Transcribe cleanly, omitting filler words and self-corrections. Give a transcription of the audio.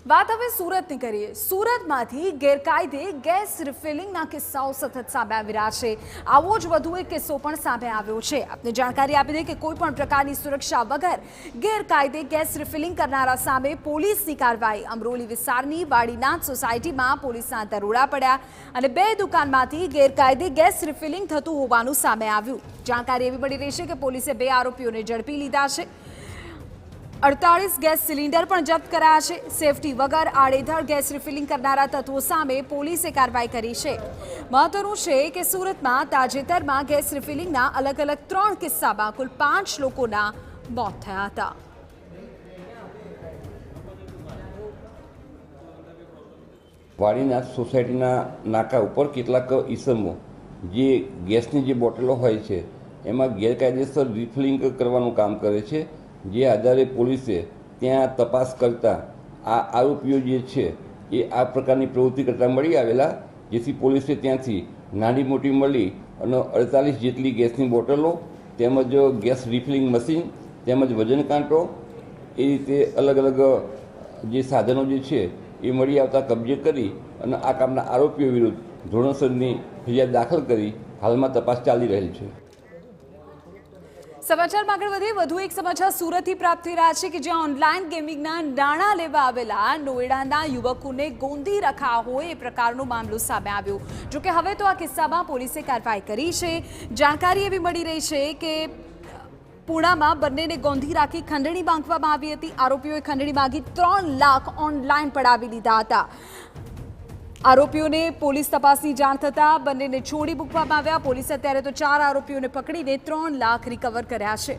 વાત હવે સુરતની કરીએ। સુરતમાંથી ગેરકાયદે ગેસ રિફિલિંગના કિસ્સાઓ સતત સામે આવી રહ્યા છે। આવો જ વધુ એક કિસ્સો પણ સામે આવ્યો છે। આપને જાણકારી આપી દઈએ કે કોઈ પણ પ્રકારની સુરક્ષા વગર ગેરકાયદે ગેસ રિફિલિંગ કરનારા સામે પોલીસની કાર્યવાહી। અમરોલી વિસ્તારની વાડીનાથ સોસાયટીમાં પોલીસના દરોડા પડ્યા અને 2 દુકાનમાંથી ગેરકાયદે ગેસ રિફિલિંગ થતું હોવાનું સામે આવ્યું। જાણકારી એવી મળી રહી છે કે પોલીસે 2 આરોપીઓને ઝડપી લીધા છે। 48 ગેસ સિલિન્ડર પણ જપ્ત કરાયા છે। સેફટી વગર આડેધડ ગેસ રિફિલિંગ કરનારા તત્વો સામે પોલીસે કાર્યવાહી કરી છે। મહત્વનું છે કે સુરતમાં તાજેતરમાં ગેસ રિફિલિંગના અલગ અલગ 3 કિસ્સામાં કુલ 5 લોકોના મોત થયા હતા। વાડીનાથ સોસાયટીના નાકા ઉપર કેટલાક ઈસમો જે ગેસની જે બોટલો હોય છે એમાં ગેરકાયદેસર રિફિલિંગ કરવાનું કામ કરે છે। જે આધારે પોલીસે ત્યાં તપાસ કરતા આ આરોપીઓ જે છે એ આ પ્રકારની પ્રવૃત્તિ કરતા મળી આવેલા, જેથી પોલીસે ત્યાંથી નાની મોટી મળી અને 48 જેટલી ગેસની બોટલો તેમજ ગેસ રિફિલિંગ મશીન તેમજ વજન કાંટો એ રીતે અલગ અલગ જે સાધનો જે છે એ મળી આવતા કબજે કરી અને આ કામના આરોપીઓ વિરુદ્ધ ધોરણસરની ફરિયાદ દાખલ કરી હાલમાં તપાસ ચાલી રહી છે। સમાચારમાં આગળ વધીએ। વધુ એક સમાચાર સુરતથી પ્રાપ્ત થઈ રહ્યા છે કે જ્યાં ઓનલાઈન ગેમિંગના નાણાં લેવા આવેલા નોઈડાના યુવકોને ગોંધી રખા હોય એ પ્રકારનો મામલો સામે આવ્યો। જોકે હવે તો આ કિસ્સામાં પોલીસે કાર્યવાહી કરી છે। જાણકારી એવી મળી રહી છે કે પુણામાં બંનેને ગોંધી રાખી ખંડણી માંગવામાં આવી હતી। આરોપીઓએ ખંડણી માંગી 3 લાખ ઓનલાઈન પડાવી લીધા હતા। આરોપીઓને પોલીસ તપાસની જાણ થતાં બંનેને છોડી મૂકવામાં આવ્યા। પોલીસે અત્યારે તો 4 આરોપીઓને પકડીને 3 લાખ રિકવર કર્યા છે।